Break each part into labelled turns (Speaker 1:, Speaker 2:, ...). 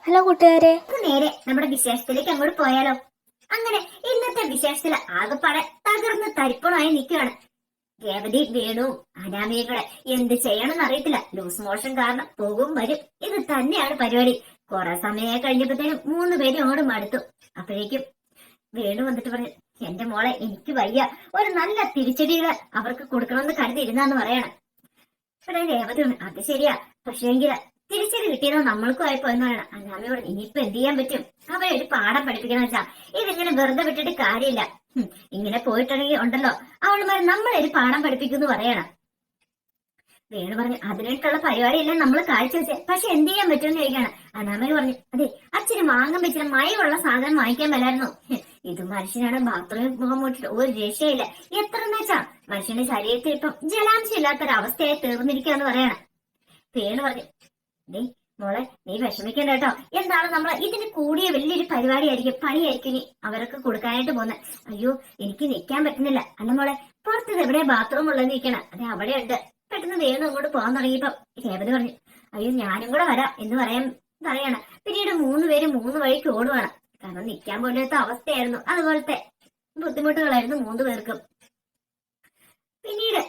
Speaker 1: Hello കൂട്ടുകാരെ,
Speaker 2: നേരെ നമ്മുടെ വിശേഷത്തിലേക്ക് അങ്ങോട്ട് പോയാലോ? അങ്ങനെ ഇന്നത്തെ വിശേഷത്തിൽ ആകെപ്പാടെ തകർന്ന് തരിപ്പണമായി നിൽക്കുകയാണ് രേവതി. വേണു അനാമിയും കൂടെ എന്ത് ചെയ്യണമെന്ന് അറിയത്തില്ല. ലൂസ് മോഷൻ കാരണം പോകും വരും, ഇത് തന്നെയാണ് പരിപാടി. കുറെ സമയമായി കഴിഞ്ഞപ്പോഴത്തേനും 3 പേരും അങ്ങോട്ട് മടുത്തു. അപ്പോഴേക്കും വേണു വന്നിട്ട് പറഞ്ഞു, എന്റെ മോളെ എനിക്ക് വയ്യ, ഒരു നല്ല തിരിച്ചടികള് അവർക്ക് കൊടുക്കണമെന്ന് കരുതിയിരുന്നാന്ന് പറയണം. ഇവിടെ രേവതി അത് ശരിയാ, പക്ഷേങ്കിൽ തിരിച്ചടി കിട്ടിയതോ നമ്മൾക്കും ആയിപ്പോയെന്ന് പറയണം. അന്നാമയോട് ഇനിയിപ്പോ എന്ത് ചെയ്യാൻ പറ്റും? അവരെ ഒരു പാഠം പഠിപ്പിക്കണം വെച്ചാ ഇതിങ്ങനെ വെറുതെ വിട്ടിട്ട് കാര്യമില്ല. ഇങ്ങനെ പോയിട്ടുണ്ടെങ്കിൽ ഉണ്ടല്ലോ അവളുമാർ നമ്മളൊരു പാഠം പഠിപ്പിക്കുന്നു പറയണം. വേണു പറഞ്ഞു, അതിനായിട്ടുള്ള പരിപാടിയെല്ലാം നമ്മൾ കാഴ്ചവെച്ചേ, പക്ഷെ എന്ത് ചെയ്യാൻ പറ്റുമെന്ന് ചോദിക്കാണ്. അനാമയ്യ പറഞ്ഞു, അതെ അച്ഛന് വാങ്ങാൻ വെച്ചിട്ട് മയമുള്ള സാധനം വാങ്ങിക്കാൻ മേലായിരുന്നു. ഇത് മനുഷ്യനാണ് ബാത്റൂമിൽ മുഖം മുട്ടിട്ട് ഒരു രക്ഷയില്ല. എത്രന്ന് വെച്ചാ മനുഷ്യന്റെ ശരീരത്തിൽ ഇപ്പം ജലാംശം ഇല്ലാത്തൊരവസ്ഥയായി തീർന്നിരിക്കുകയെന്ന് പറയണം. വേണു പറഞ്ഞു, ഡേ മോളെ നീ വിഷമിക്കണ്ട കേട്ടോ. എന്താണ് നമ്മൾ ഇതിന് കൂടിയ വലിയൊരു പരിപാടിയായിരിക്കും, പണിയായിരിക്കും ഇനി അവർക്ക് കൊടുക്കാനായിട്ട് പോകുന്നത്. അയ്യോ എനിക്ക് നിൽക്കാൻ പറ്റുന്നില്ല. അല്ല മോളെ, പുറത്ത് എവിടെ ബാത്റൂം ഉള്ളതെന്ന് നിൽക്കണം. അതെ അവിടെ ഉണ്ട്. പെട്ടെന്ന് വേഗം അങ്ങോട്ട് പോകാൻ തുടങ്ങിയപ്പോ രേവതി പറഞ്ഞു, അയ്യോ ഞാനും കൂടെ വരാം എന്ന് പറയണം. പിന്നീട് 3 പേരും 3 വഴിക്ക് ഓടുവാണ്. കാരണം നിൽക്കാൻ പോലാത്ത അവസ്ഥയായിരുന്നു. അതുപോലത്തെ ബുദ്ധിമുട്ടുകളായിരുന്നു 3 പേർക്കും. പിന്നീട്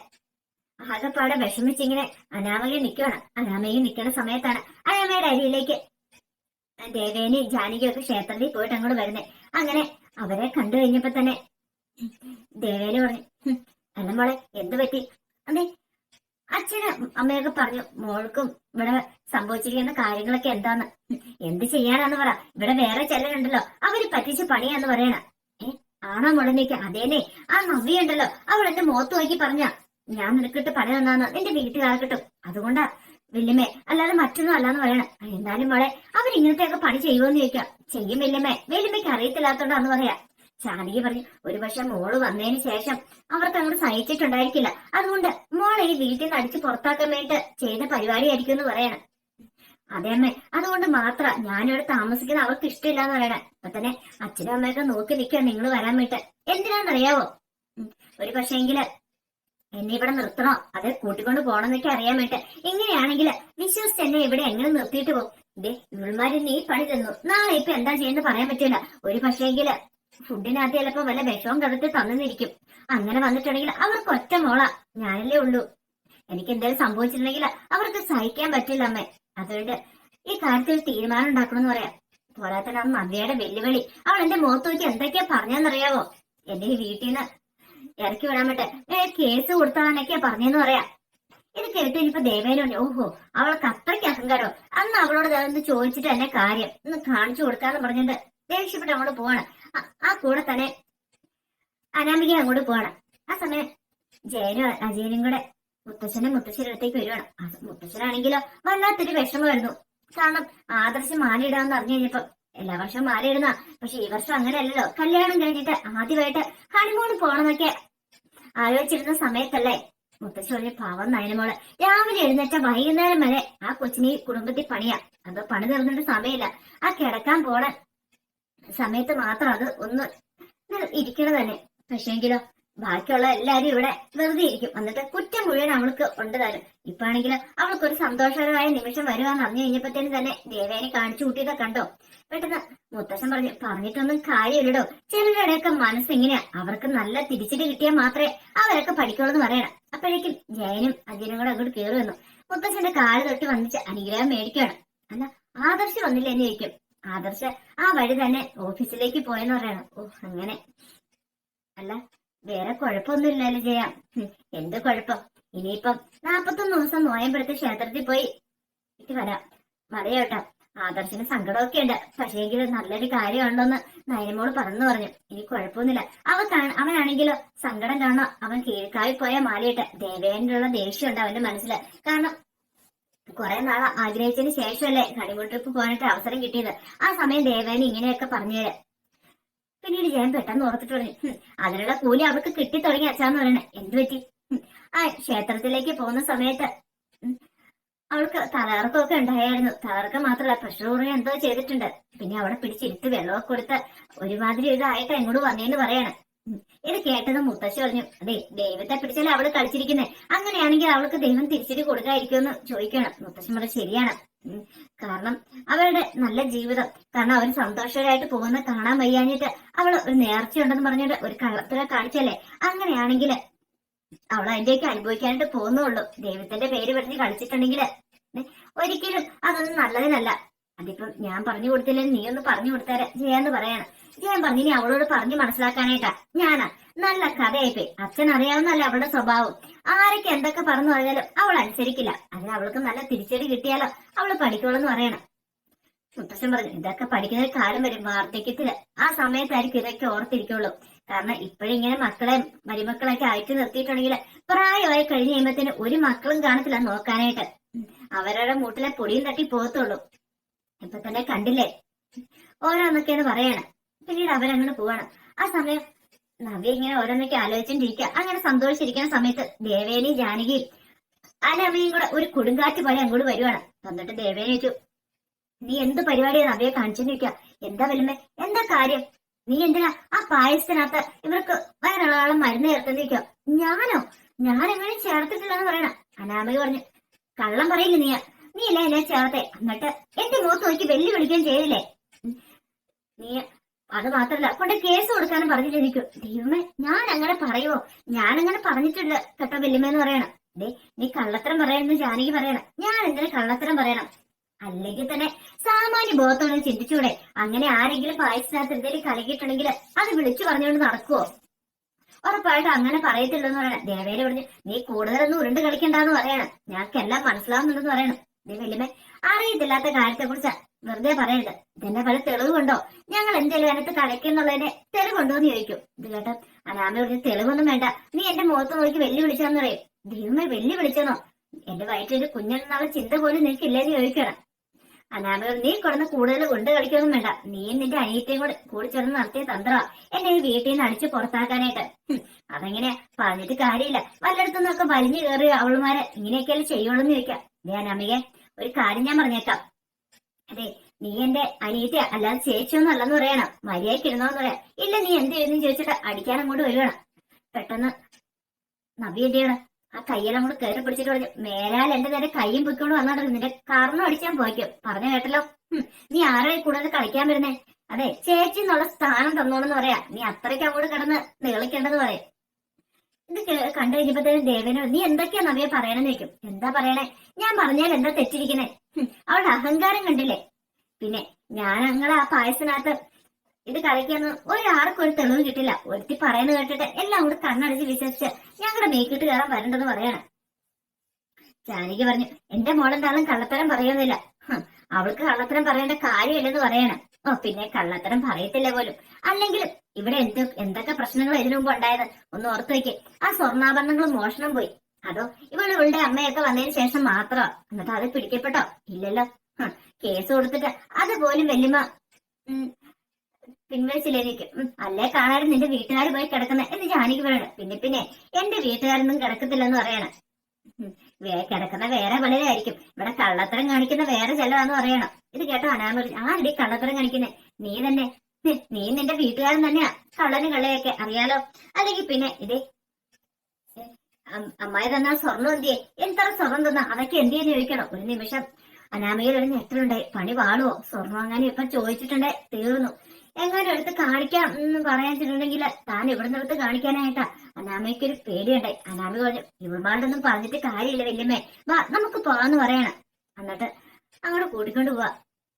Speaker 2: ആകെപ്പാടെ വിഷമിച്ചിങ്ങനെ അനാമയെ നിൽക്കുകയാണ്. അനാമയെ നിൽക്കുന്ന സമയത്താണ് അനാമയുടെ അരിയിലേക്ക് ദേവേനി ജാനകിയൊക്കെ ക്ഷേത്രത്തിൽ പോയിട്ട് അങ്ങോട്ട് വരുന്നേ. അങ്ങനെ അവരെ കണ്ടു കഴിഞ്ഞപ്പോ തന്നെ ദേവേനി പറഞ്ഞു, അല്ല മോളെ എന്ത് പറ്റി? അതെ അച്ഛനും അമ്മയൊക്കെ പറഞ്ഞു മോൾക്കും ഇവിടെ സംഭവിച്ചിരിക്കുന്ന കാര്യങ്ങളൊക്കെ എന്താന്ന്. എന്ത് ചെയ്യാനാന്ന് പറ, ഇവിടെ വേറെ ചിലരുണ്ടല്ലോ അവര് പറ്റിച്ച് പണിയാന്ന് പറയണ. ആണോ മോളനേക്ക്? അതേനെ, ആ നവ്യുണ്ടല്ലോ അവൾ എന്റെ മുഖത്ത് നോക്കി പറഞ്ഞ ഞാൻ നിനക്കിട്ട് പണി തന്നാന്ന് എന്റെ വീട്ടുകാർക്കിട്ടും, അതുകൊണ്ടാ വല്യമ്മേ, അല്ലാതെ മറ്റൊന്നും അല്ലാന്ന് പറയണ. എന്തായാലും മോളെ അവരിങ്ങനത്തെയൊക്കെ പണി ചെയ്യുമെന്ന് ചോദിക്കാം. ചെയ്യും വല്യമ്മേ, വല്യമ്മയ്ക്ക് അറിയത്തില്ലാത്തോണ്ടാന്ന് പറയാ. ജാനകി പറഞ്ഞു, ഒരു പക്ഷെ മോള് വന്നതിന് ശേഷം അവർക്ക് അങ്ങോട്ട് സഹിച്ചിട്ടുണ്ടായിരിക്കില്ല. അതുകൊണ്ട് മോളെ ഈ വീട്ടിൽ നിന്ന് അടിച്ച് പുറത്താക്കാൻ വേണ്ടിട്ട് ചെയ്ത പരിപാടിയായിരിക്കും എന്ന് പറയണം. അതെ അമ്മേ, അതുകൊണ്ട് മാത്ര ഞാനിവിടെ താമസിക്കുന്ന അവർക്ക് ഇഷ്ടമില്ല എന്ന് പറയണേ. അപ്പൊ തന്നെ അച്ഛനും അമ്മയൊക്കെ നോക്കി നിൽക്കുക നിങ്ങൾ വരാൻ വേണ്ടിട്ട്. എന്തിനാന്നറിയാവോ? ഒരു പക്ഷേങ്കില് എന്നെ ഇവിടെ നിർത്തണോ അത് കൂട്ടിക്കൊണ്ട് പോകണമെന്നൊക്കെ അറിയാൻ വേണ്ടിട്ട്. എങ്ങനെയാണെങ്കിൽ വിശ്വസിച്ച് എന്നെ ഇവിടെ എങ്ങനെ നിർത്തിയിട്ട് പോകും? ഇതേ ഇവൾമാര് നീ പണി തന്നു, നാളെ ഇപ്പൊ എന്താ ചെയ്യുന്നത് പറയാൻ പറ്റില്ല. ഒരു പക്ഷേങ്കില് ഫുഡിനകത്ത് ചിലപ്പോ വല്ല വിഷവും കടത്തി തന്നിരിക്കും. അങ്ങനെ വന്നിട്ടുണ്ടെങ്കിൽ അവർക്ക് ഒറ്റ മോളാ, ഞാനല്ലേ ഉള്ളൂ. എനിക്ക് എന്തെങ്കിലും സംഭവിച്ചിട്ടുണ്ടെങ്കിൽ അവർക്ക് സഹിക്കാൻ പറ്റില്ല അമ്മേ. അതുകൊണ്ട് ഈ കാര്യത്തിൽ തീരുമാനം ഉണ്ടാക്കണമെന്ന് പറയാം. പോരാത്തന്നെ ആ നവ്യയുടെ വെല്ലുവിളി, അവൾ എന്റെ മുഖത്ത് നോക്കി എന്തൊക്കെയാ പറഞ്ഞെന്നറിയാവോ? എന്റെ ഈ വീട്ടിൽ നിന്ന് ഇറക്കി വിടാൻ വേണ്ടി കേസ് കൊടുത്താന്നൊക്കെയാ പറഞ്ഞെന്ന് പറയാം. ഇത് കേട്ട് ഇനിയിപ്പോ ദേവേനുണ്ട്, ഓഹോ അവൾക്ക് അത്രയ്ക്ക് അഹങ്കാരോ, അന്ന് അവളോട് അതൊന്ന് ചോദിച്ചിട്ട് എന്നെ കാര്യം ഒന്ന് കാണിച്ചു കൊടുക്കാന്ന് പറഞ്ഞിട്ട് ദേഷ്യപ്പെട്ട് അങ്ങോട്ട് പോവാണ്. ആ കൂടെ തന്നെ അനാമിക അങ്ങോട്ട് പോവാണ്. ആ സമയം ജയനും അജയനും കൂടെ മുത്തശ്ശനും മുത്തശ്ശിയുടെ അടുത്തേക്ക് വരുവാണ്. മുത്തശ്ശനാണെങ്കിലോ വല്ലാത്തൊരു വിഷമമായിരുന്നു. കാരണം ആദർശം മാലയിടാന്ന് അറിഞ്ഞു കഴിഞ്ഞപ്പോ എല്ലാ വർഷവും മാലയിടുന്ന, പക്ഷെ ഈ വർഷം അങ്ങനെയല്ലല്ലോ. കല്യാണം കഴിഞ്ഞിട്ട് ആദ്യമായിട്ട് ഹണിമൂൺ പോണെന്നൊക്കെ ആലോചിച്ചിരുന്ന സമയത്തല്ലേ മുത്തശ്ശി പറഞ്ഞ പാവം നയനമോള് രാവിലെ എഴുന്നേറ്റ വൈകുന്നേരം വരെ ആ കൊച്ചിനെ കുടുംബത്തിൽ പണിയാ. അത് പണി തീർന്നിട്ട് സമയമില്ല. ആ കിടക്കാൻ പോണ സമയത്ത് മാത്രം അത് ഒന്ന് ഇരിക്കണത് തന്നെ. പക്ഷേങ്കിലോ ബാക്കിയുള്ള എല്ലാരും ഇവിടെ വെറുതെ ഇരിക്കും. എന്നിട്ട് കുറ്റം മുഴുവൻ അവൾക്ക് ഉണ്ട് താനും. ഇപ്പാണെങ്കിൽ അവൾക്കൊരു സന്തോഷകരമായ നിമിഷം വരുവാന്ന് അറിഞ്ഞു കഴിഞ്ഞപ്പോഴത്തേനും തന്നെ ദേവേനെ കാണിച്ചു കൂട്ടിയതൊക്കെ കണ്ടോ. പെട്ടെന്ന് മുത്തശ്ശൻ പറഞ്ഞിട്ടൊന്നും കാര്യമില്ലടോ, ചിലരുടെയൊക്കെ മനസ്സിങ്ങനെയാ, അവർക്ക് നല്ല തിരിച്ചടി കിട്ടിയാൽ മാത്രമേ അവരൊക്കെ പഠിക്കുള്ളൂ എന്ന് പറയണം. അപ്പോഴേക്കും ജയനും അജയനും കൂടെ അങ്ങോട്ട് കയറി വന്നു. മുത്തശ്ശന്റെ കാല് തൊട്ട് വന്നിച്ച് അനുഗ്രഹം മേടിക്കുകയാണ്. അല്ല ആദർശ് വന്നില്ല എന്ന് ചോദിക്കും. ആദർശ് ആ വഴി തന്നെ ഓഫീസിലേക്ക് പോയെന്ന് പറയണം. ഓ അങ്ങനെ. അല്ല വേറെ കുഴപ്പമൊന്നുമില്ലല്ലോ ചെയ്യാം. എന്ത് കുഴപ്പം? ഇനിയിപ്പം 41 ദിവസം നോയമ്പെടുത്ത് ക്ഷേത്രത്തിൽ പോയി വരാം. മതിയോട്ടോ. ആദർശന് സങ്കടമൊക്കെ ഉണ്ട്, പക്ഷേങ്കിൽ നല്ലൊരു കാര്യമുണ്ടോന്ന് നയനമോള് പറഞ്ഞു. ഇനി കുഴപ്പമൊന്നുമില്ല. അവനാണെങ്കിലോ സങ്കടം കാണോ അവൻ കീഴ്ക്കാവിൽ പോയ മാലയിട്ട് ദേവേനുള്ള ദേഷ്യമുണ്ട് അവന്റെ മനസ്സിൽ. കാരണം കുറെ നാളെ ആഗ്രഹിച്ചതിന് ശേഷമല്ലേ ഹണിമൂൺ ട്രിപ്പ് പോകാനായിട്ട് അവസരം കിട്ടിയത്. ആ സമയം ദേവേനെ ഇങ്ങനെയൊക്കെ പറഞ്ഞുതരാം. പിന്നീട് ഞാൻ പെട്ടെന്ന് ഓർത്തിട്ട് പറഞ്ഞു, അതിനുള്ള കൂലി അവർക്ക് കിട്ടി തുടങ്ങി അച്ഛാന്ന് പറയണേ. എന്തു പറ്റി? ആ ക്ഷേത്രത്തിലേക്ക് പോകുന്ന സമയത്ത് അവൾക്ക് തലകറക്കമൊക്കെ ഉണ്ടായിരുന്നു. തലകറക്കം മാത്രമല്ല പ്രഷർ കുറയും എന്തോ ചെയ്തിട്ടുണ്ട്. പിന്നെ അവിടെ പിടിച്ചിരുത്ത് വെള്ളമൊക്കെ കൊടുത്ത് ഒരുമാതിരി ഇതായിട്ട് എങ്ങോട്ട് വന്നേന്ന് പറയണം. ഇത് കേട്ടത് മുത്തശ്ശി പറഞ്ഞു, അതെ ദൈവത്തെ പിടിച്ചാലേ അവള് കളിച്ചിരിക്കുന്നേ, അങ്ങനെയാണെങ്കിൽ അവൾക്ക് ദൈവം തിരിച്ചിട്ട് കൊടുക്കാതിരിക്കുമെന്ന് ചോദിക്കണം. മുത്തശ്ശി പറഞ്ഞത് ശരിയാണ്. കാരണം അവരുടെ നല്ല ജീവിതം, കാരണം അവർ സന്തോഷകരമായിട്ട് പോകുന്ന കാണാൻ വയ്യാഞ്ഞിട്ട് അവള് ഒരു നേർച്ചയുണ്ടെന്ന് പറഞ്ഞിട്ട് ഒരു കള്ളത്തിനെ കാണിച്ചല്ലേ, അങ്ങനെയാണെങ്കിൽ അവൾ അതിന്റെയൊക്കെ അനുഭവിക്കാനായിട്ട് പോകുന്നുള്ളൂ. ദൈവത്തിന്റെ പേര് പറഞ്ഞ് കളിച്ചിട്ടുണ്ടെങ്കിൽ ഒരിക്കലും അതൊന്നും നല്ലതിനല്ല. അതിപ്പം ഞാൻ പറഞ്ഞു കൊടുത്തില്ലെങ്കിൽ നീ ഒന്ന് പറഞ്ഞു കൊടുത്താരെ ചെയ്യാന്ന് പറയാണ്. ഞാൻ പറഞ്ഞു ഇനി അവളോട് പറഞ്ഞു മനസ്സിലാക്കാനായിട്ടാ. ഞാനാ നല്ല കഥയായിപ്പോയി. അച്ഛൻ അറിയാവുന്നല്ല അവളുടെ സ്വഭാവം. ആരൊക്കെ എന്തൊക്കെ പറഞ്ഞു പറഞ്ഞാലും അവൾ അനുസരിക്കില്ല. അതിന് അവൾക്ക് നല്ല തിരിച്ചടി കിട്ടിയാലോ അവള് പഠിക്കുള്ളൂ പറയണം. മുത്തശ്ശൻ പറഞ്ഞു, ഇതൊക്കെ പഠിക്കുന്ന ഒരു കാലം വരും വാർദ്ധക്യത്തില്, ആ സമയത്തായിരിക്കും ഇതൊക്കെ ഓർത്തിരിക്കുള്ളൂ. കാരണം ഇപ്പോഴിങ്ങനെ മക്കളെ മരുമക്കളൊക്കെ അയച്ചു നിർത്തിയിട്ടുണ്ടെങ്കിൽ പ്രായമായി കഴിഞ്ഞ് കഴിയുമ്പത്തിന് ഒരു മക്കളും കാണത്തില്ല നോക്കാനായിട്ട്. അവരുടെ മൂട്ടിലെ പൊടിയും തട്ടി പോകത്തുള്ളൂ. ഇപ്പൊ തന്നെ കണ്ടില്ലേ ഓരോന്നൊക്കെയാണ് പറയണം. പിന്നീട് അവരങ്ങനെ പോവാണ്. ആ സമയം നവ്യ ഇങ്ങനെ ഓരോന്നൊക്കെ ആലോചിച്ചിട്ടിരിക്കുക. അങ്ങനെ സന്തോഷിച്ചിരിക്കുന്ന സമയത്ത് ദേവേനയും ജാനകിയും അനമ്മയും കൂടെ ഒരു കൊടുങ്കാറ്റ് പോലെ അങ്ങോട്ട് വരുവാണ്. എന്നിട്ട് ദേവേനെ ചോദിച്ചു, നീ എന്ത് പരിപാടിയാണ് നവ്യെ കാണിച്ചെന്നിരിക്കുക? എന്താ വലുമേ, എന്താ കാര്യം? നീ എന്തിനാ ആ പായസത്തിനകത്ത് ഇവർക്ക് വേറൊരാളെ മരുന്ന് ചേർത്തിരിക്കുക? ഞാനെങ്ങനെ ചേർത്തിട്ടില്ലെന്ന് പറയണം. അനാമിക പറഞ്ഞു, കള്ളം പറയില്ല നീ അല്ലേ എന്നെ ചേർത്തെ? എന്നിട്ട് എന്റെ മുഖത്ത് നോക്കി വെല്ലുവിളിക്കുകയും ചെയ്തില്ലേ? നീ അത് മാത്രല്ല കൊണ്ട് കേസ് കൊടുക്കാനും പറഞ്ഞിട്ടിരിക്കും. ദൈവമേ, ഞാൻ അങ്ങനെ പറയുമോ? ഞാനങ്ങനെ പറഞ്ഞിട്ടില്ല കേട്ടോ വല്യമ്മന്ന് പറയണം. ദേ നീ കള്ളത്തരം പറയണെന്ന് ജാനകി പറയണം. ഞാൻ എന്തിനാ കള്ളത്തരം പറയണം? അല്ലെങ്കിൽ തന്നെ സാമാന്യ ബോധത്തോടെ ചിന്തിച്ചൂടെ? അങ്ങനെ ആരെങ്കിലും പായസത്തിനകത്ത് എന്തെങ്കിലും കലക്കിയിട്ടുണ്ടെങ്കിൽ അത് വിളിച്ചു പറഞ്ഞുകൊണ്ട് നടക്കുവോ? ഉറപ്പായിട്ടും അങ്ങനെ പറയത്തില്ലെന്ന് പറയണം. ദേവേനെ പറഞ്ഞു, നീ കൂടുതലൊന്നും ഉരുണ്ട് കളിക്കണ്ടെന്ന് പറയണം. ഞങ്ങൾക്കെല്ലാം മനസ്സിലാവുന്നുണ്ടെന്ന് പറയണം. ദേ വല്യമ്മേ, അറിയത്തില്ലാത്ത കാര്യത്തെ കുറിച്ച് വെറുതെ പറയരുത്. ഇതെന്നെ പല തെളിവുണ്ടോ? ഞങ്ങൾ എന്തെങ്കിലും അതിനകത്ത് കളിക്കുന്നുള്ളതിന്റെ തെളിവുണ്ടോ എന്ന് ചോദിക്കും. ഇത് കേട്ടോ അനാമ പറഞ്ഞ, തെളിവൊന്നും വേണ്ട, നീ എന്റെ മുഖത്ത് നോക്കി വെല്ലുവിളിച്ചാന്ന് പറയും. ദൈവമേ, വെല്ലുവിളിച്ചെന്നോ? എന്റെ വയറ്റിന്റെ കുഞ്ഞെന്നുള്ള ചിന്ത പോലും നിനക്കില്ലെന്ന് ചോദിക്കണം. അനാമ, നീ കിടന്ന് കൂടുതൽ കൊണ്ട് കളിക്കൊന്നും വേണ്ട. നീയും നിന്റെ അനിയത്തെയും കൂടി ചേർന്ന് നടത്തിയ തന്ത്രമാ എന്നെ ഈ വീട്ടിൽ നിന്ന് അടിച്ച് പുറത്താക്കാനായിട്ട്. അതെങ്ങനെ പറഞ്ഞിട്ട് കാര്യമില്ല. വല്ലയിടത്തുനിന്നൊക്കെ വലിഞ്ഞു കയറി അവളുമാരെ ഇങ്ങനെയൊക്കെയല്ലേ ചെയ്യുള്ളൂ എന്ന് ചോദിക്കാം. ദേ അനാമികെ, ഒരു കാര്യം ഞാൻ പറഞ്ഞേക്കാം. അതെ, നീ എന്റെ അനിയത്തി അല്ലാതെ ചേച്ചിയൊന്നും അല്ലെന്ന് പറയണം. മര്യാദയ്ക്ക് ഇരുന്നോന്ന് പറയാം. ഇല്ല നീ എന്ത് ചെയ്യുന്നു ചോദിച്ചിട്ട് അടിക്കാൻ അങ്ങോട്ട് വരുവാണ്. പെട്ടെന്ന് നവ്യ എന്ത് ചെയ്യണം, ആ കയ്യെല്ലാം കൂടെ കയറി പിടിച്ചിട്ട് പറഞ്ഞു, മേലാൽ എന്റെ നേരെ കയ്യും പൊയ്ക്കൊണ്ട് വന്നോണ്ടല്ലോ, നിന്റെ കാരണം അടിച്ചാൻ പോയിക്കും. പറഞ്ഞു കേട്ടല്ലോ. നീ ആരായി കൂടുതൽ കളിക്കാൻ വരുന്നേ? അതെ, ചേച്ചി എന്നുള്ള സ്ഥാനം തന്നോളെന്ന് പറയാ. നീ അത്രയ്ക്ക് അങ്ങോട്ട് കിടന്ന് നീളിക്കേണ്ടെന്ന് പറയാം. ഇത് കണ്ടു കഴിഞ്ഞപ്പോഴത്തേനും ദേവനോ, നീ എന്തൊക്കെയാ നവ്യ പറയണെന്ന് വെക്കും. എന്താ പറയണേ? ഞാൻ പറഞ്ഞാൽ എന്താ തെറ്റിരിക്കണേ? അവളുടെ അഹങ്കാരം കണ്ടില്ലേ? പിന്നെ ഞാൻ ഞങ്ങളെ ആ പായസത്തിനകത്ത് ഇത് കളിക്കാന്ന് ഒരാൾക്കും ഒരു തെളിവ് കിട്ടില്ല. ഒരുത്തി പറയുന്നത് കേട്ടിട്ട് എല്ലാം കൂടെ കണ്ണടച്ച് വിശ്വസിച്ച് ഞങ്ങളുടെ മേക്കിട്ട് കയറാൻ വരണ്ടെന്ന് പറയണം. ജാനകി പറഞ്ഞു, എന്റെ മോളെന്താളും കള്ളത്തരം പറയുന്നില്ല. അവൾക്ക് കള്ളത്തരം പറയേണ്ട കാര്യമില്ലെന്ന് പറയണം. ഓ പിന്നെ കള്ളത്തരം പറയത്തില്ല പോലും. അല്ലെങ്കിലും ഇവിടെ എന്തൊക്കെ പ്രശ്നങ്ങൾ ഇതിനു മുമ്പ് ഉണ്ടായത് ഒന്ന് ഓർത്തു വയ്ക്ക്. ആ സ്വർണ്ണാഭരണങ്ങൾ മോഷണം പോയി. അതോ ഇവളുടെ അമ്മയൊക്കെ വന്നതിന് ശേഷം മാത്രമോ? എന്നിട്ട് അത് പിടിക്കപ്പെട്ടോ? ഇല്ലല്ലോ. കേസ് കൊടുത്തിട്ട് അതുപോലും വല്യമ്മ പിൻവലിച്ചില്ലേക്ക്. അല്ലേ കാണാനും നിന്റെ വീട്ടുകാർ പോയി കിടക്കുന്ന എന്ന് ജാനകി പറയണം. പിന്നെ എന്റെ വീട്ടുകാരൊന്നും കിടക്കത്തില്ലെന്ന് പറയണം. കിടക്കുന്ന വേറെ പലരായിരിക്കും. ഇവിടെ കള്ളത്തരം കാണിക്കുന്ന വേറെ ചിലതാന്ന് പറയണം. ഇത് കേട്ടോ അനാമ, ആരുടെ കള്ളത്തരം കാണിക്കുന്നേ? നീ തന്നെ. നീ നിന്റെ വീട്ടുകാരൻ തന്നെയാ കള്ളന് കള്ളയൊക്കെ അറിയാലോ. അല്ലെങ്കിൽ പിന്നെ ഇതേ അമ്മായി തന്നാ സ്വർണ്ണം എന്തിയെ? എത്ര സ്വർണം തന്നാ അതൊക്കെ എന്തിയെന്ന് ചോദിക്കണം. ഒരു നിമിഷം അനാമയിൽ ഒരു ഞെട്ടലുണ്ടായി. പണി പാടുവോ? സ്വർണ്ണം അങ്ങനെ ഇപ്പൊ ചോദിച്ചിട്ടുണ്ടേ തീർന്നു. എങ്ങനെ എടുത്ത് കാണിക്കാം എന്ന് പറയാൻ ചെന്നിട്ടുണ്ടെങ്കിൽ താൻ ഇവിടെ നിന്നെടുത്ത് കാണിക്കാനായിട്ടാ അനാമയ്ക്കൊരു പേടിയുണ്ടായി. അനാമ പറഞ്ഞു, ഇവളുമാരോടൊന്നും പറഞ്ഞിട്ട് കാര്യമില്ല വല്യമ്മേ, വാ നമുക്ക് പോവാന്ന് പറയണം. എന്നിട്ട് അങ്ങോട്ട് കൂട്ടിക്കൊണ്ട് പോവാ.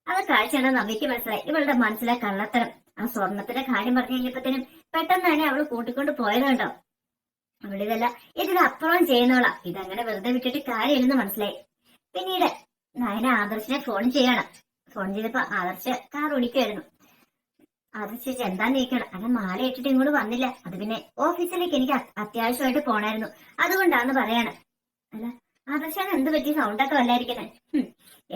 Speaker 2: അത് കാഴ്ചയാണ് നവ്യക്ക് മനസ്സിലായി. ഇവളുടെ മനസ്സിലെ കള്ളത്തരം. ആ സ്വർണത്തിന്റെ കാര്യം പറഞ്ഞു കഴിഞ്ഞപ്പോഴത്തേനും പെട്ടെന്ന് തന്നെ അവള് കൂട്ടിക്കൊണ്ട് പോയതുണ്ടോ. അവളിതല്ല ഇതിലപ്പുറം ചെയ്യുന്നോളാ. ഇതങ്ങനെ വെറുതെ വിട്ടിട്ട് കാര്യമില്ലെന്ന് മനസ്സിലായി. പിന്നീട് നയന ആദർശിനെ ഫോൺ ചെയ്യണം. ഫോൺ ചെയ്തപ്പോ ആദർശ് കാർ ഓടിക്കുമായിരുന്നു. ആദർശ് എന്താ നീക്കണം? അല്ല മാല ഇട്ടിട്ട് ഇങ്ങോട്ട് വന്നില്ല. അത് പിന്നെ ഓഫീസിലേക്ക് എനിക്ക് അത്യാവശ്യമായിട്ട് പോണായിരുന്നു, അതുകൊണ്ടാന്ന് പറയാണ്. അല്ല ആദർശാണ് എന്ത് പറ്റി സൗണ്ടൊക്കെ വല്ലായിരിക്കുന്നേ?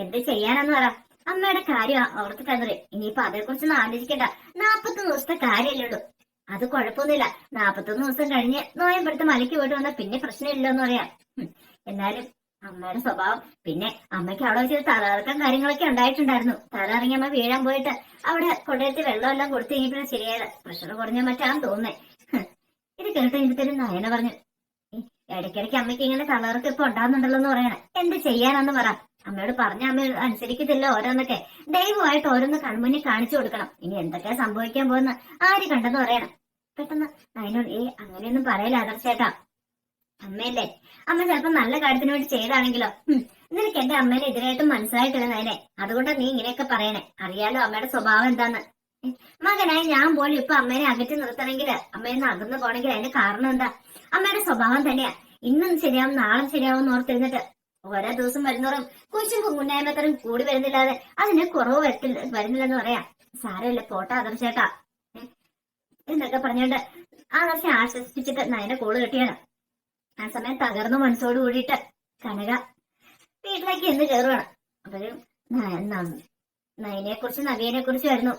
Speaker 2: എന്ത് ചെയ്യാനെന്ന് പറ. അമ്മയുടെ കാര്യം ഓർത്തിട്ടെന്നറിയ. ഇനിയിപ്പൊ അതേക്കുറിച്ചൊന്നും ആലോചിക്കണ്ട. 41 ദിവസത്തെ കാര്യമല്ലേ ഉള്ളൂ. അത് കുഴപ്പമൊന്നുമില്ല. 41 ദിവസം കഴിഞ്ഞ് നോയമ്പെടുത്ത് മലയ്ക്ക് പോയിട്ട് വന്നാൽ പിന്നെ പ്രശ്നമില്ലെന്ന് പറയാം. എന്നാലും അമ്മയുടെ സ്വഭാവം. പിന്നെ അമ്മയ്ക്ക് അവിടെ വെച്ച് തലകറക്കം കാര്യങ്ങളൊക്കെ ഉണ്ടായിട്ടുണ്ടായിരുന്നു. തലയിറങ്ങി അമ്മ വീഴാൻ പോയിട്ട് അവിടെ കൊണ്ടുവരുത്തി വെള്ളമെല്ലാം കൊടുത്തു കഴിഞ്ഞപ്പോഴാണ് ശരിയായത്. പ്രഷർ കുറഞ്ഞ മറ്റാന്ന് തോന്നുന്നേ. ഇത് കേട്ട് കഴിഞ്ഞപ്പോഴത്തേനും നയന പറഞ്ഞു, ഇടയ്ക്കിടയ്ക്ക് അമ്മയ്ക്ക് ഇങ്ങനെ തളർക്ക് ഇപ്പൊ ഉണ്ടാകുന്നുണ്ടല്ലോ എന്ന് പറയണേ. എന്ത് ചെയ്യാനാന്ന് പറ. അമ്മയോട് പറഞ്ഞ അമ്മ അനുസരിക്കത്തില്ല ഓരോന്നൊക്കെ. ദൈവമായിട്ട് ഓരോന്ന് കൺമുന്നിൽ കാണിച്ചു കൊടുക്കണം. ഇനി എന്തൊക്കെയാ സംഭവിക്കാൻ പോകുന്ന ആര് കണ്ടെന്ന് പറയണം. പെട്ടെന്ന് നയനോട് അങ്ങനെയൊന്നും പറയല ആദർശേട്ടാ. അമ്മയല്ലേ, അമ്മ ചിലപ്പോ നല്ല കാര്യത്തിന് വേണ്ടി ചെയ്താണെങ്കിലോ. നിനക്ക് എന്റെ അമ്മേനെ എതിരായിട്ടും മനസ്സിലായിട്ടില്ല നയനെ. അതുകൊണ്ടാ നീ ഇങ്ങനെയൊക്കെ പറയണേ. അറിയാലോ അമ്മയുടെ സ്വഭാവം എന്താന്ന്. മകനായി ഞാൻ പോലും ഇപ്പൊ അമ്മേനെ അകറ്റി നിർത്തണമെങ്കിൽ, അമ്മയെന്ന് അകന്നു പോണെങ്കിൽ അതിന്റെ കാരണം എന്താ? അമ്മയുടെ സ്വഭാവം തന്നെയാ. ഇന്നും ശരിയാവും നാളെ ശരിയാവും എന്ന് ഓർത്തിരുന്നിട്ട് ഓരോ ദിവസം വരുന്നോറും കുശും കുഞ്ഞായ്മത്തരം കൂടി വരുന്നില്ലാതെ അതിന് കുറവ് വരുന്നില്ലെന്ന് പറയാ. സാരമില്ല പോട്ടാ ആദർശേട്ടാ എന്നൊക്കെ പറഞ്ഞോണ്ട് ആദർശം ആശ്വസിപ്പിച്ചിട്ട് നയനെ കോള് കെട്ടിയാണ്. ആ സമയം തകർന്ന മനസ്സോട് കൂടിയിട്ട് കനക വീട്ടിലേക്ക് എന്ന് കയറുവാണ്. അപ്പോഴും നയനെ കുറിച്ച് നവ്യനെ കുറിച്ചായിരുന്നു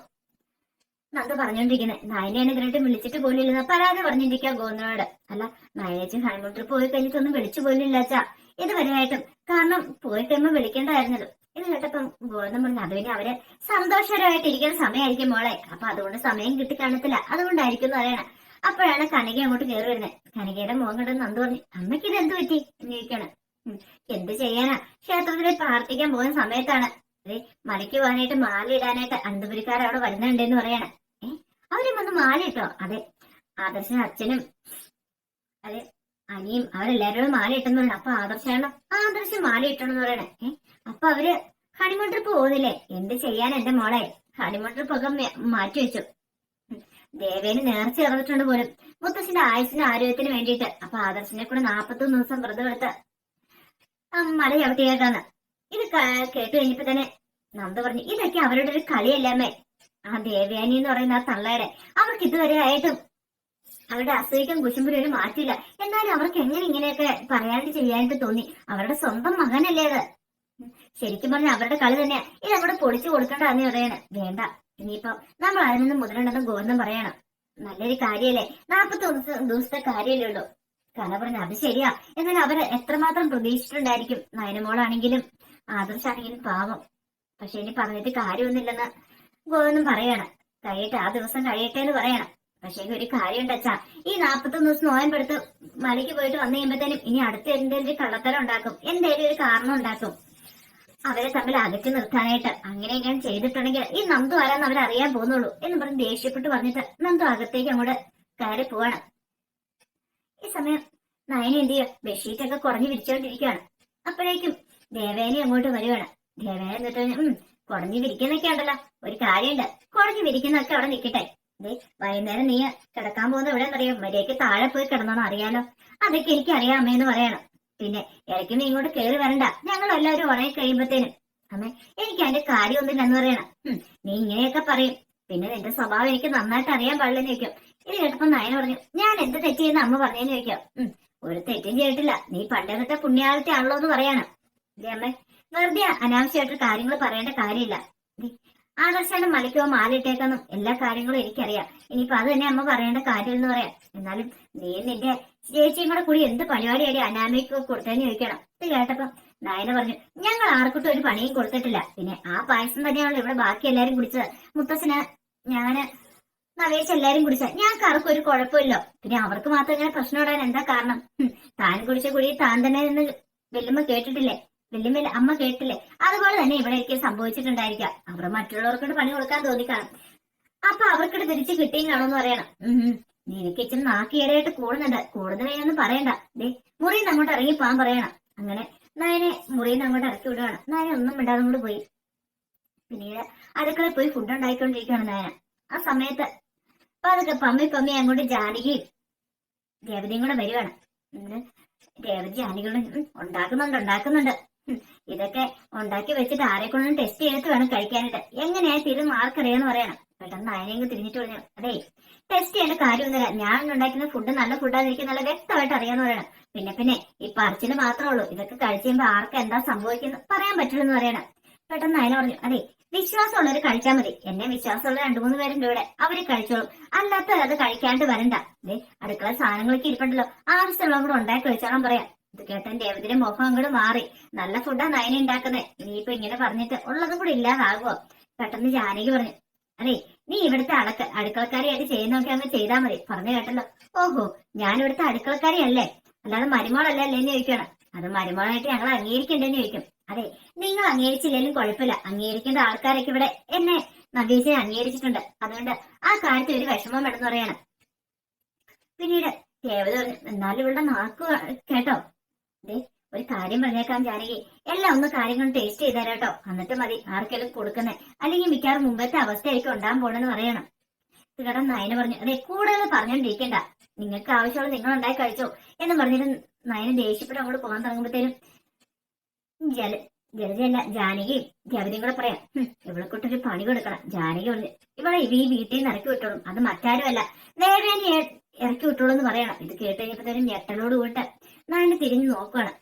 Speaker 2: നന്ദ പറഞ്ഞോണ്ടിരിക്കുന്നത്. നയനെയാണ് ഇതിനായിട്ട് വിളിച്ചിട്ട് പോലില്ല, പരാതി പറഞ്ഞിരിക്കുക ഗോവിന്ദനോട്. അല്ല നയനേച്ചി ഹണിമൂൺ ട്രിപ്പ് പോയി കഴിഞ്ഞിട്ടൊന്നും വിളിച്ചു പോലില്ല അച്ഛാ ഇതുവരെയായിട്ടും. കാരണം പോയി കഴിയുമ്പോൾ വിളിക്കേണ്ടായിരുന്നല്ലോ. ഇത് കേട്ടപ്പം ഗോവിന്ദൻ പറഞ്ഞു, അതുപിന്നെ അവര് സന്തോഷകരമായിട്ടിരിക്കുന്ന സമയമായിരിക്കും മോളെ. അപ്പൊ അതുകൊണ്ട് സമയം കിട്ടി കാണത്തില്ല, അതുകൊണ്ടായിരിക്കും എന്ന് പറയണം. അപ്പോഴാണ് കനക അങ്ങോട്ട് കയറി വരുന്നത്. കനകയുടെ മുഖം കണ്ട് നന്ദു പറഞ്ഞു, അമ്മയ്ക്ക് ഇത് എന്ത് പറ്റി എന്ന് ചോദിക്കണം. എന്ത് ചെയ്യാനാ, ക്ഷേത്രത്തിൽ പ്രാർത്ഥിക്കാൻ പോകുന്ന സമയത്താണ് മലയ്ക്ക് പോകാനായിട്ട് മാല ഇടാനായിട്ട് അനന്തപുരിക്കാർ അവിടെ വരുന്നുണ്ടെന്ന് പറയാണ്. അവരും വന്ന് മാല ഇട്ടോ? അതെ, ആദർശനും അച്ഛനും അതെ അനിയും അവരെല്ലാരോടും മാല ഇട്ടെന്ന് പറയണം. അപ്പൊ ആദർശം മാല ഇട്ടെന്ന് പറയണേ. അപ്പൊ അവര് ഹണിമൂൺ ട്രിപ്പ് പോകുന്നില്ലേ? എന്ത് ചെയ്യാൻ എന്റെ മോളെ, ഹണിമൂൺ ട്രിപ്പ് ഒക്കെ മാറ്റി വെച്ചു. ദേവേന് നേർച്ച ചേർന്നിട്ടുണ്ട് പോലും മുത്തശ്ശന്റെ ആയുസിനും ആരോഗ്യത്തിന് വേണ്ടിയിട്ട്. അപ്പൊ ആദർശിനെ കൂടെ 41 ദിവസം വ്രതം എടുത്ത് മല ചവിട്ടിയേക്കാന്ന്. ഇത് കേട്ട് കഴിഞ്ഞപ്പോ തന്നെ നന്ദ പറഞ്ഞു, ഇതൊക്കെ അവരുടെ ഒരു കളിയല്ലമ്മേ. ആ ദേവയാനി എന്ന് പറയുന്ന ആ തള്ളയുടെ അവർക്ക് ഇതുവരെ ആയിട്ടും അവരുടെ അസൂയക്കും കുശുമ്പിനും ഒരു മാറ്റില്ല. എന്നാലും അവർക്ക് എങ്ങനെ ഇങ്ങനെയൊക്കെ പറയാണ്ട് ചെയ്യാനായിട്ട് തോന്നി? അവരുടെ സ്വന്തം മകനല്ലേ അത്. ശരിക്കും പറഞ്ഞ അവരുടെ കളി തന്നെയാ. ഇത് അവിടെ പൊളിച്ചു കൊടുക്കണ്ടെന്ന് പറയണ. വേണ്ട, ഇനിയിപ്പോ നമ്മൾ അതിൽ നിന്ന് മുതലുണ്ടെന്ന് ഗോവിന്ദൻ പറയണം. നല്ലൊരു കാര്യല്ലേ, 41 ദിവസത്തെ കാര്യമല്ലേ ഉള്ളൂ. കല പറഞ്ഞു, അത് ശരിയാ. എന്നാൽ അവര് എത്രമാത്രം പ്രതീക്ഷിച്ചിട്ടുണ്ടായിരിക്കും. നയനമോളാണെങ്കിലും ആദർശാണെങ്കിലും പാവം. പക്ഷെ ഇനി പറഞ്ഞിട്ട് കാര്യമൊന്നുമില്ലെന്ന് ഗോവിന്ദൻ പറയണം. ആ ദിവസം കഴിയട്ടെ എന്ന് പറയണം. പക്ഷേ ഒരു കാര്യമുണ്ട് അച്ഛാ, ഈ 41 ദിവസം നോയമ്പെടുത്ത് മലയ്ക്ക് പോയിട്ട് വന്നു കഴിയുമ്പോഴത്തേനും ഇനി അടുത്ത എന്തെങ്കിലും ഒരു കള്ളത്തരം ഉണ്ടാക്കും, എന്തെങ്കിലും ഒരു കാരണം ഉണ്ടാക്കും അവരെ തമ്മിൽ അകറ്റി നിർത്താനായിട്ട്. അങ്ങനെ ഞാൻ ചെയ്തിട്ടുണ്ടെങ്കിൽ ഈ നന്ദു ആരാന്ന് അവരറിയാൻ പോകുന്നുള്ളൂ എന്ന് പറഞ്ഞ് ദേഷ്യപ്പെട്ട് പറഞ്ഞിട്ട് നന്ദു അകത്തേക്ക് അങ്ങോട്ട് കയറി പോവാണ്. ഈ സമയം നയന എന്ത് ചെയ്യുക, ബെഡ്ഷീറ്റൊക്കെ കുറഞ്ഞു വിരിച്ചോണ്ടിരിക്കുകയാണ്. അപ്പോഴേക്കും ദേവേനെ അങ്ങോട്ട് വരുവാണ്. ദേവേന എന്നിട്ട് കുറഞ്ഞു വിരിക്കുന്നൊക്കെ ഉണ്ടല്ലോ, ഒരു കാര്യമുണ്ട്, കുറഞ്ഞു വിരിക്കുന്നൊക്കെ അവിടെ നിൽക്കട്ടെ. വൈകുന്നേരം നീ കിടക്കാൻ പോകുന്ന എവിടെ എന്നറിയാം, മര്യാദയ്ക്ക് താഴെ പോയി കിടന്നോന്ന് അറിയാലോ. അതൊക്കെ എനിക്ക് അറിയാം അമ്മയെന്ന് പറയണം. പിന്നെ ഇടയ്ക്ക് നീ ഇങ്ങോട്ട് കയറി വരണ്ട, ഞങ്ങൾ എല്ലാവരും ഉണങ്ങി കഴിയുമ്പോഴത്തേനും. അമ്മേ എനിക്ക് അതിന്റെ കാര്യമൊന്നുമില്ലെന്ന് പറയണം. നീ ഇങ്ങനെയൊക്കെ പറയും, പിന്നെ നിന്റെ സ്വഭാവം എനിക്ക് നന്നായിട്ട് അറിയാൻ പാടില്ലെന്ന് ചോദിക്കും. ഇത് കേട്ടപ്പോ നയന പറഞ്ഞു, ഞാൻ എന്ത് തെറ്റ് ചെയ്യുന്ന അമ്മ പറഞ്ഞേന്ന് ചോദിക്കാം. ഒരു തെറ്റും ചെയ്തിട്ടില്ല, നീ പണ്ടേ തൊട്ട പുണ്യാളത്തെ ആണല്ലോ എന്ന് പറയാണ്. ഇല്ലേ അമ്മേ, വെറുതെ അനാവശ്യമായിട്ട് കാര്യങ്ങൾ പറയേണ്ട കാര്യമില്ല. ആദർശാണ് മലയ്ക്കോ മാലയിട്ടേക്കെന്നും എല്ലാ കാര്യങ്ങളും എനിക്കറിയാം. ഇനിയിപ്പോ അത് തന്നെ അമ്മ പറയേണ്ട കാര്യം എന്ന് പറയാം. എന്നാലും നീ നിന്റെ ചേച്ചിയും കൂടെ കൂടി എന്ത് പരിപാടിയാടി അനാമയ്ക്ക് കൊടുത്തതെന്ന് ചോദിക്കണം. ഇത് കേട്ടപ്പോ നയന പറഞ്ഞു, ഞങ്ങൾ ആർക്കിട്ടും ഒരു പണിയും കൊടുത്തിട്ടില്ല. പിന്നെ ആ പായസം തന്നെയാണല്ലോ ഇവിടെ ബാക്കി എല്ലാരും കുടിച്ചത്. മുത്തച്ഛന് ഞാന് നവേശ് എല്ലാരും കുടിച്ച, ഞങ്ങൾക്ക് ആർക്കും ഒരു കുഴപ്പമില്ലോ. പിന്നെ അവർക്ക് മാത്രം ഇങ്ങനെ പ്രശ്നം ഇടാൻ എന്താ കാരണം? താൻ കുടിച്ച കുടി താൻ തന്നെ നിന്ന് വെല്ലുമ്മ കേട്ടിട്ടില്ലേ, വെല്ലുമ്മ അമ്മ കേട്ടില്ലേ? അതുപോലെ തന്നെ ഇവിടെ എനിക്ക് സംഭവിച്ചിട്ടുണ്ടായിരിക്കാം. അവർ മറ്റുള്ളവർക്കിട്ട് പണി കൊടുക്കാൻ തോന്നിക്കാണും. അപ്പൊ അവർക്കിട്ട് തിരിച്ച് കിട്ടിയും കാണുമെന്ന് പറയണം. നിനക്ക് ഇച്ചിരി നാക്കിയേടായിട്ട് കൂടുന്നുണ്ട്, കൂടുതലൊന്നും പറയണ്ട. മുറിയിൽ അങ്ങോട്ട് ഇറങ്ങി പോകാൻ പറയണം. അങ്ങനെ നയനെ മുറിയിൽ അങ്ങോട്ട് ഇറക്കി വിടുകയാണ്. നയന ഒന്നും മിണ്ടാതെ കൊണ്ട് പോയി. പിന്നീട് അടുക്കളയിൽ പോയി ഫുഡ് ഉണ്ടായിക്കൊണ്ടിരിക്കുകയാണ് നയന. ആ സമയത്ത് അപ്പൊ അതൊക്കെ പമ്മി അങ്ങോട്ട് ജാനകിയും രേവതിയും കൂടെ വരുവാണ്. രേവതി ജാനകികളും ഉണ്ടാക്കുന്നുണ്ട്. ഇതൊക്കെ ഉണ്ടാക്കി വെച്ചിട്ട് ആരെ കൊണ്ടും ടെസ്റ്റ് ചെയ്തിട്ട് വേണം കഴിക്കാനായിട്ട്. എങ്ങനെയാ തിരുന്ന് ആർക്കറിയാന്ന് പറയണം. പെട്ടെന്ന് നയനെങ്കിൽ തിരിഞ്ഞിട്ട് പറഞ്ഞു, അതെ ടെസ്റ്റ് ചെയ്യേണ്ട കാര്യമൊന്നുമില്ല, ഞാൻ ഉണ്ടാക്കുന്ന ഫുഡ് നല്ല ഫുഡാന്ന് എനിക്ക് നല്ല വ്യക്തമായിട്ട് അറിയാന്ന് പറയണം. പിന്നെ ഈ പറച്ചില് മാത്രമേ ഉള്ളൂ, ഇതൊക്കെ കഴിച്ചു കഴിയുമ്പോ ആർക്ക് എന്താ സംഭവിക്കുന്നത് പറയാൻ പറ്റില്ലെന്ന് പറയണം. പെട്ടെന്ന് നയന പറഞ്ഞു, അതെ വിശ്വാസമുള്ളവര് കഴിച്ചാൽ മതി, എന്നെ വിശ്വാസമുള്ള 2-3 പേരുണ്ട് ഇവിടെ, അവര് കഴിച്ചോളും, അല്ലാത്തവർ അത് കഴിക്കാണ്ട് വരണ്ട. അടുക്കള സാധനങ്ങളൊക്കെ ഇരിപ്പുണ്ടല്ലോ, ആവശ്യമുള്ള കൂടെ ഉണ്ടാക്കി കഴിച്ചോളാൻ പറയാം. ഇത് കേട്ടൻ രേവതിയുടെ മുഖം അങ്ങോട്ട് മാറി. നല്ല ഫുഡാ നയന ഉണ്ടാക്കുന്നത്, ഇനിയിപ്പോ ഇങ്ങനെ പറഞ്ഞിട്ട് ഉള്ളതും കൂടെ ഇല്ലാതാകുമോ? പെട്ടെന്ന് ജാനകി പറഞ്ഞു, അതെ, നീ ഇവിടുത്തെ അടുക്കളക്കാരിയായിട്ട് ചെയ്യുന്നൊക്കെ അങ്ങ് ചെയ്താൽ മതി. പറഞ്ഞു കേട്ടല്ലോ. ഓഹോ, ഞാൻ ഇവിടുത്തെ അടുക്കളക്കാരിയല്ലേ, അല്ലാതെ മരുമോളല്ലേ എന്ന് ചോദിക്കണം. അത് മരുമോളായിട്ട് ഞങ്ങൾ അംഗീകരിക്കണ്ടെന്ന് ചോദിക്കും. അതെ, നിങ്ങൾ അംഗീകരിച്ചില്ലെങ്കിലും കുഴപ്പമില്ല. അംഗീകരിക്കേണ്ട ആൾക്കാരൊക്കെ ഇവിടെ എന്നെ നവീചയെ അംഗീകരിച്ചിട്ടുണ്ട്. അതുകൊണ്ട് ആ കാര്യത്തിൽ ഒരു വിഷമം വേണമെന്ന് പറയണം. പിന്നീട് ദേവത പറഞ്ഞു, എന്നാലും ഇവളുടെ നാക്ക് കേട്ടോ. ദേ, ഒരു കാര്യം പറഞ്ഞേക്കാം ജാനകി, എല്ലാം ഒന്ന് കാര്യങ്ങൾ ടേസ്റ്റ് ചെയ്താൽ കേട്ടോ, എന്നിട്ട് മതി ആർക്കെങ്കിലും കൊടുക്കുന്നേ, അല്ലെങ്കിൽ മിക്കവാറും മുമ്പത്തെ അവസ്ഥയായിരിക്കും ഉണ്ടാകാൻ പോണെന്ന് പറയണം. ഇത് കേട്ടോ നയന പറഞ്ഞു, അതെ കൂടുതൽ പറഞ്ഞോണ്ടിരിക്കണ്ട, നിങ്ങൾക്ക് ആവശ്യമുള്ള നിങ്ങൾ ഉണ്ടായി കഴിച്ചോ എന്ന് പറഞ്ഞിട്ട് നയന ദേഷ്യപ്പെട്ട് അങ്ങോട്ട് പോകാൻ തുടങ്ങുമ്പോഴത്തേനും ജലജയല്ല ജാനകിയും ദേവതയും കൂടെ പറയാം, ഇവളെ കൊട്ടൊരു പണി കൊടുക്കണം. ജാനകി പറഞ്ഞു, ഇവളെ ഈ വീട്ടിൽ നിന്ന് ഇറക്കി വിട്ടോളും, അത് മറ്റാരുമല്ല നേരെ ഇറക്കി വിട്ടോളൂ എന്ന് പറയണം. ഇത് കേട്ട് കഴിഞ്ഞപ്പോഴത്തേനും ഞെട്ടലോട് കൂട്ട് നയന തിരിഞ്ഞു നോക്കണം.